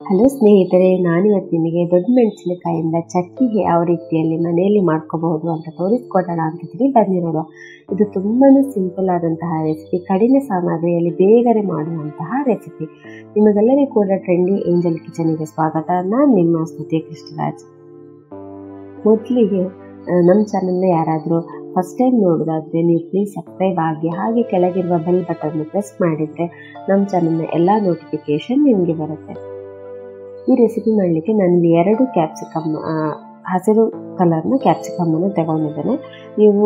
Hello ಸ್ನೇಹಿತರೆ, ನಾನಿವತ್ತು ನಿಮಗೆ ದೊಡ್ಡ ಮೆಣಸಿನಕಾಯಿಂದ ಚಟ್ನಿ ಯಾವ ರೀತಿಯಲ್ಲಿ ಮನೆಯಲ್ಲಿ ಮಾಡ್ಕೋಬಹುದು ಅಂತ ತೋರಿಸ್ಕೊಡೋಣ ಅಂತಿದ್ದೀನಿ ಬಂದಿರೋದು. ಇದು ತುಂಬಾ ಸಿಂಪಲ್ ಆದಂತಹ ರೆಸಿಪಿ, ಕಡಿಮೆ ಸಾಮಗ್ರಿಯಲ್ಲಿ ಬೇಗನೆ ಮಾಡುವಂತಹ ರೆಸಿಪಿ. ನಿಮಗೆಲ್ಲರಿಗೂ ಕೂಡ ಟ್ರೆಂಡಿ ಏಂಜಲ್ ಕಿಚನ್ಗೆ ಸ್ವಾಗತ. ನಾನು ನಿಮ್ಮ ಸ್ತುತಿ ಕೃಷ್ಣರಾಜ್. ಮೊದಲಿಗೆ ನಮ್ಮ ಚಾನಲ್ನ ಯಾರಾದರೂ ಫಸ್ಟ್ ಟೈಮ್ ನೋಡೋದಾದರೆ ನೀವು ಪ್ಲೀಸ್ ಸಬ್ಸ್ಕ್ರೈಬ್ ಆಗಿ, ಹಾಗೆ ಕೆಳಗಿರುವ ಬೆಲ್ ಬಟನ್ ಪ್ರೆಸ್ ಮಾಡಿದರೆ ನಮ್ಮ ಚಾನಲ್ನ ಎಲ್ಲ ನೋಟಿಫಿಕೇಶನ್ ನಿಮಗೆ ಬರುತ್ತೆ. ಈ ರೆಸಿಪಿ ಮಾಡಲಿಕ್ಕೆ ನಾನು 2 ಕ್ಯಾಪ್ಸಿಕಮ್, ಹಸಿರು ಕಲರ್ನ ಕ್ಯಾಪ್ಸಿಕಮ್ಮನ್ನು ತಗೊಂಡಿದ್ದೇನೆ. ನೀವು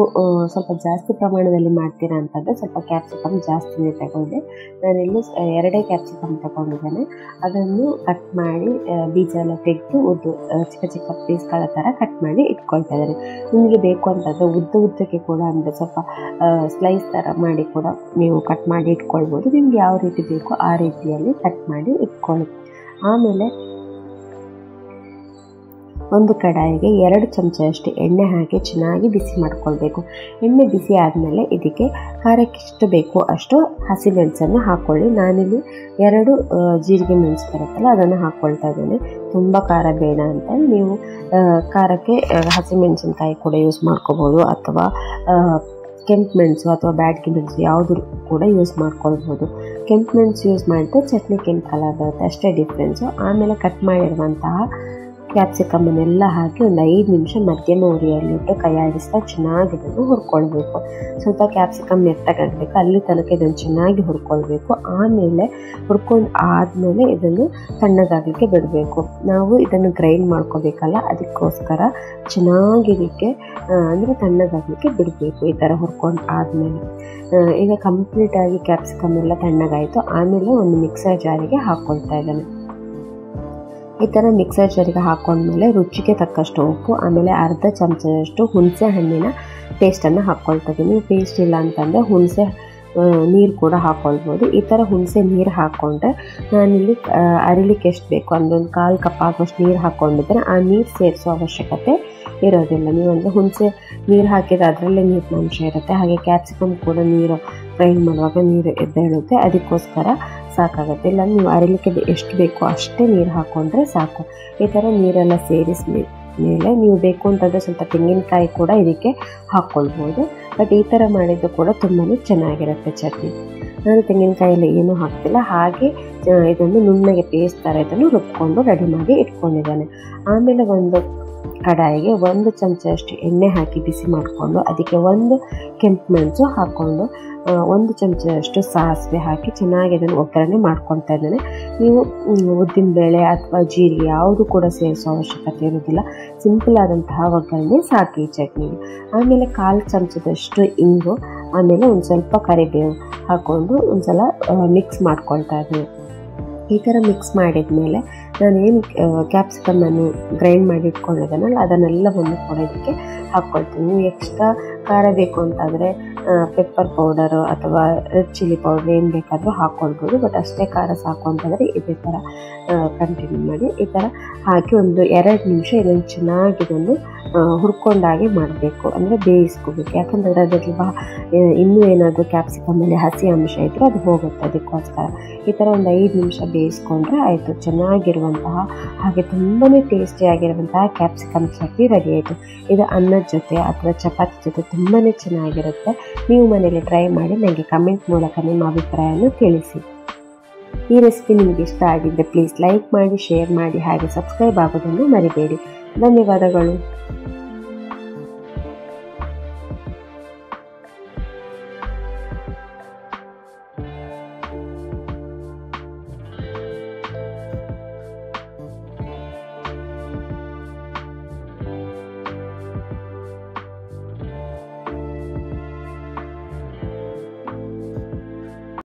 ಸ್ವಲ್ಪ ಜಾಸ್ತಿ ಪ್ರಮಾಣದಲ್ಲಿ ಮಾಡ್ತೀರಾ ಅಂತಂದರೆ ಸ್ವಲ್ಪ ಕ್ಯಾಪ್ಸಿಕಮ್ ಜಾಸ್ತಿನೇ ತಗೊಂಡೆ. ನಾನಿಲ್ಲಿ 2 ಕ್ಯಾಪ್ಸಿಕಮ್ ತಗೊಂಡಿದ್ದೇನೆ. ಅದನ್ನು ಕಟ್ ಮಾಡಿ ಬೀಜ ಎಲ್ಲ ತೆಗೆದು ಚಿಕ್ಕ ಚಿಕ್ಕ ಪೀಸ್ಗಳ ಥರ ಕಟ್ ಮಾಡಿ ಇಟ್ಕೊಳ್ತಾ ಇದ್ದೇನೆ. ನಿಮಗೆ ಬೇಕು ಅಂತಂದರೆ ಉದ್ದಕ್ಕೆ ಕೂಡ ಅಂದರೆ ಸ್ವಲ್ಪ ಸ್ಲೈಸ್ ಥರ ಮಾಡಿ ಕೂಡ ನೀವು ಕಟ್ ಮಾಡಿ ಇಟ್ಕೊಳ್ಬೋದು. ನಿಮ್ಗೆ ಯಾವ ರೀತಿ ಬೇಕೋ ಆ ರೀತಿಯಲ್ಲಿ ಕಟ್ ಮಾಡಿ ಇಟ್ಕೊಳ್ಳಿ. ಆಮೇಲೆ ಒಂದು ಕಡಾಯಿಗೆ 2 ಚಮಚದಷ್ಟು ಎಣ್ಣೆ ಹಾಕಿ ಚೆನ್ನಾಗಿ ಬಿಸಿ ಮಾಡ್ಕೊಳ್ಬೇಕು. ಎಣ್ಣೆ ಬಿಸಿ ಆದಮೇಲೆ ಇದಕ್ಕೆ ಖಾರಕ್ಕೆ ಎಷ್ಟು ಬೇಕೋ ಅಷ್ಟು ಹಸಿಮೆಣಸನ್ನು ಹಾಕ್ಕೊಳ್ಳಿ. ನಾನಿಲ್ಲಿ 2 ಜೀರಿಗೆ ಮೆಣಸು ಬರುತ್ತಲ್ಲ ಅದನ್ನು ಹಾಕ್ಕೊಳ್ತಾ ಇದ್ದೇನೆ. ತುಂಬ ಖಾರ ಬೇಡ ಅಂತ ನೀವು ಖಾರಕ್ಕೆ ಹಸಿಮೆಣಸಿನಕಾಯಿ ಕೂಡ ಯೂಸ್ ಮಾಡ್ಕೋಬೋದು, ಅಥವಾ ಕೆಂಪು ಮೆಣಸು ಅಥವಾ ಬ್ಯಾಡಗಿ ಮೆಣಸು ಯಾವುದು ಕೂಡ ಯೂಸ್ ಮಾಡ್ಕೊಳ್ಬೋದು. ಕೆಂಪು ಮೆಣಸು ಯೂಸ್ ಮಾಡಿದ್ರೆ ಚಟ್ನಿ ಕೆಂಪು ಕಲರ್ ಬರುತ್ತೆ, ಅಷ್ಟೇ ಡಿಫ್ರೆನ್ಸು. ಆಮೇಲೆ ಕಟ್ ಮಾಡಿರುವಂತಹ ಕ್ಯಾಪ್ಸಿಕಮ್ಮನ್ನೆಲ್ಲ ಹಾಕಿ ಒಂದು 5 ನಿಮಿಷ ಮಧ್ಯಮ ಉರಿಯಲ್ಲಿಟ್ಟು ಕೈ ಆಡಿಸ್ತಾ ಚೆನ್ನಾಗಿ ಇದನ್ನು ಹುರ್ಕೊಳ್ಬೇಕು. ಸ್ವಲ್ಪ ಕ್ಯಾಪ್ಸಿಕಮ್ ಮೆತ್ತಗಾಗಬೇಕು, ಅಲ್ಲಿ ತನಕ ಇದನ್ನು ಚೆನ್ನಾಗಿ ಹುರ್ಕೊಳ್ಬೇಕು. ಆಮೇಲೆ ಹುರ್ಕೊಂಡು ಆದಮೇಲೆ ಇದನ್ನು ತಣ್ಣಗಾಗಲಿಕ್ಕೆ ಬಿಡಬೇಕು. ನಾವು ಇದನ್ನು ಗ್ರೈಂಡ್ ಮಾಡ್ಕೋಬೇಕಲ್ಲ, ಅದಕ್ಕೋಸ್ಕರ ಚೆನ್ನಾಗಿ ಇದಕ್ಕೆ ಅಂದರೆ ತಣ್ಣಗಾಗಲಿಕ್ಕೆ ಬಿಡಬೇಕು. ಈ ಥರ ಹುರ್ಕೊಂಡು ಆದಮೇಲೆ ಈಗ ಕಂಪ್ಲೀಟಾಗಿ ಕ್ಯಾಪ್ಸಿಕಮ್ ಎಲ್ಲ ತಣ್ಣಗಾಯಿತು. ಆಮೇಲೆ ಒಂದು ಮಿಕ್ಸರ್ ಜಾರಿಗೆ ಹಾಕ್ಕೊಳ್ತಾ ಇದ್ದೇನೆ. ಈ ಥರ ಮಿಕ್ಸರ್ ಜಾರಿಗೆ ಹಾಕ್ಕೊಂಡ್ಮೇಲೆ ರುಚಿಗೆ ತಕ್ಕಷ್ಟು ಉಪ್ಪು, ಆಮೇಲೆ ಅರ್ಧ ಚಮಚದಷ್ಟು ಹುಣಸೆ ಹಣ್ಣಿನ ಪೇಸ್ಟನ್ನು ಹಾಕ್ಕೊಳ್ತಾ ಇದ್ದೀನಿ. ನೀವು ಪೇಸ್ಟ್ ಇಲ್ಲ ಅಂತಂದರೆ ಹುಣಸೆ ನೀರು ಕೂಡ ಹಾಕ್ಕೊಳ್ಬೋದು. ಈ ಥರ ಹುಣಸೆ ನೀರು ಹಾಕ್ಕೊಂಡ್ರೆ ನಾನಿಲ್ಲಿ ಅರಿಲಿಕ್ಕೆ ಎಷ್ಟು ಬೇಕು ಒಂದೊಂದು 1/4 ಕಪ್ ಆಗುವಷ್ಟು ನೀರು ಹಾಕ್ಕೊಂಡಿದ್ರೆ ಆ ನೀರು ಸೇರಿಸೋ ಅವಶ್ಯಕತೆ ಇರೋದಿಲ್ಲ. ನೀವು ಅಂದರೆ ಹುಣಸೆ ನೀರು ಹಾಕಿದ್ರೆ ಅದರಲ್ಲೇ ನೀರಿನ ಅಂಶ ಇರುತ್ತೆ. ಹಾಗೆ ಕ್ಯಾಪ್ಸಿಕಮ್ ಕೂಡ ನೀರು ಫ್ರೈ ಮಾಡುವಾಗ ನೀರು ಎದ್ದೇಳುತ್ತೆ, ಅದಕ್ಕೋಸ್ಕರ ಸಾಕಾಗುತ್ತೆ. ಇಲ್ಲ ನೀವು ಅರಿಲಿಕ್ಕೆ ಎಷ್ಟು ಬೇಕೋ ಅಷ್ಟೇ ನೀರು ಹಾಕ್ಕೊಂಡ್ರೆ ಸಾಕು. ಈ ಥರ ನೀರೆಲ್ಲ ಸೇರಿಸ್ಮೇಲೆ ನೀವು ಬೇಕು ಅಂತಂದರೆ ಸ್ವಲ್ಪ ತೆಂಗಿನಕಾಯಿ ಕೂಡ ಇದಕ್ಕೆ ಹಾಕ್ಕೊಳ್ಬೋದು. ಬಟ್ ಈ ಥರ ಮಾಡಿದ್ದು ಕೂಡ ತುಂಬಾ ಚೆನ್ನಾಗಿರುತ್ತೆ ಚಟ್ನಿ. ನಾನು ತೆಂಗಿನಕಾಯಲ್ಲಿ ಏನೂ ಹಾಕ್ತಿಲ್ಲ, ಹಾಗೆ ಇದನ್ನು ನುಣ್ಣಗೆ ಪೇಸ್ಟ್ ಥರ ಇದನ್ನು ರುಬ್ಕೊಂಡು ರೆಡಿ ಮಾಡಿ ಇಟ್ಕೊಂಡಿದ್ದಾನೆ. ಆಮೇಲೆ ಒಂದು ಕಡಾಯಿಗೆ 1 ಚಮಚದಷ್ಟು ಎಣ್ಣೆ ಹಾಕಿ ಬಿಸಿ ಮಾಡಿಕೊಂಡು ಅದಕ್ಕೆ 1 ಕೆಂಪು ಮೆಣಸು ಹಾಕ್ಕೊಂಡು 1 ಚಮಚದಷ್ಟು ಸಾಸಿವೆ ಹಾಕಿ ಚೆನ್ನಾಗಿ ಅದನ್ನು ಒಗ್ಗರಣೆ ಮಾಡ್ಕೊಳ್ತಾ ಇದ್ದೇನೆ. ನೀವು ಉದ್ದಿನಬೇಳೆ ಅಥವಾ ಜೀರಿಗೆ ಯಾವುದು ಕೂಡ ಸೇರಿಸೋ ಅವಶ್ಯಕತೆ ಇರೋದಿಲ್ಲ, ಸಿಂಪಲ್ ಆದಂತಹ ಒಗ್ಗರಣೆ ಸಾಕು ಈ ಚಟ್ನಿಗೆ. ಆಮೇಲೆ 1/4 ಚಮಚದಷ್ಟು ಇಂಗು, ಆಮೇಲೆ ಒಂದು ಸ್ವಲ್ಪ ಕರಿಬೇವು ಹಾಕ್ಕೊಂಡು ಒಂದು ಸಲ ಮಿಕ್ಸ್ ಮಾಡ್ಕೊಳ್ತಾ ಇದ್ದೇನೆ. ಈ ಥರ ಮಿಕ್ಸ್ ಮಾಡಿದ ಮೇಲೆ ನಾನೇನು ಕ್ಯಾಪ್ಸಿಕಮ್ಮನ್ನು ಗ್ರೈಂಡ್ ಮಾಡಿ ಇಟ್ಕೊಂಡಿದ್ದಾನಲ್ಲ ಅದನ್ನೆಲ್ಲವನ್ನು ಕೂಡ ಇದಕ್ಕೆ ಹಾಕ್ಕೊಳ್ತೀನಿ. ನೀವು ಎಕ್ಸ್ಟ್ರಾ ಖಾರ ಬೇಕು ಅಂತಾದರೆ ಪೆಪ್ಪರ್ ಪೌಡರು ಅಥವಾ ರೆಡ್ ಚಿಲ್ಲಿ ಪೌಡರ್ ಏನು ಬೇಕಾದರೂ ಹಾಕ್ಕೊಳ್ಬೋದು. ಬಟ್ ಅಷ್ಟೇ ಖಾರ ಸಾಕು ಅಂತಂದರೆ ಇದೇ ಥರ ಕಂಟಿನ್ಯೂ ಮಾಡಿ. ಈ ಥರ ಹಾಕಿ ಒಂದು 2 ನಿಮಿಷ ಇದನ್ನು ಚೆನ್ನಾಗಿ ಇದನ್ನು ಹುರ್ಕೊಂಡಾಗೆ ಮಾಡಬೇಕು, ಅಂದರೆ ಬೇಯಿಸ್ಕೋಬೇಕು. ಯಾಕಂದರೆ ಅದರಲ್ಲಿ ಇನ್ನೂ ಏನಾದರೂ ಕ್ಯಾಪ್ಸಿಕಮ್ಮಲ್ಲಿ ಹಸಿ ಅಂಶ ಇದ್ದರೆ ಅದು ಹೋಗುತ್ತೆ, ಅದಕ್ಕೋಸ್ಕರ ಈ ಥರ ಒಂದು 5 ನಿಮಿಷ ಬೇಯಿಸ್ಕೊಂಡ್ರೆ ಆಯಿತು. ಚೆನ್ನಾಗಿರುವಂತಹ ಹಾಗೆ ತುಂಬಾ ಟೇಸ್ಟಿಯಾಗಿರುವಂತಹ ಕ್ಯಾಪ್ಸಿಕಮ್ ಚಟ್ನಿ ರೆಡಿ ಆಯಿತು. ಇದು ಅನ್ನದ ಜೊತೆ ಅಥವಾ ಚಪಾತಿ ಜೊತೆ ತುಂಬಾ ಚೆನ್ನಾಗಿರುತ್ತೆ. ನೀವು ಮನೆಯಲ್ಲಿ ಟ್ರೈ ಮಾಡಿ ನನಗೆ ಕಮೆಂಟ್ ಮೂಲಕ ನಿಮ್ಮ ಅಭಿಪ್ರಾಯವನ್ನು ತಿಳಿಸಿ. ಈ ರೆಸಿಪಿ ನಿಮಗೆ ಇಷ್ಟ ಆಗಿದ್ದರೆ ಪ್ಲೀಸ್ ಲೈಕ್ ಮಾಡಿ, ಶೇರ್ ಮಾಡಿ, ಹಾಗೆ ಸಬ್ಸ್ಕ್ರೈಬ್ ಆಗೋದನ್ನು ಮರಿಬೇಡಿ. ಧನ್ಯವಾದಗಳು.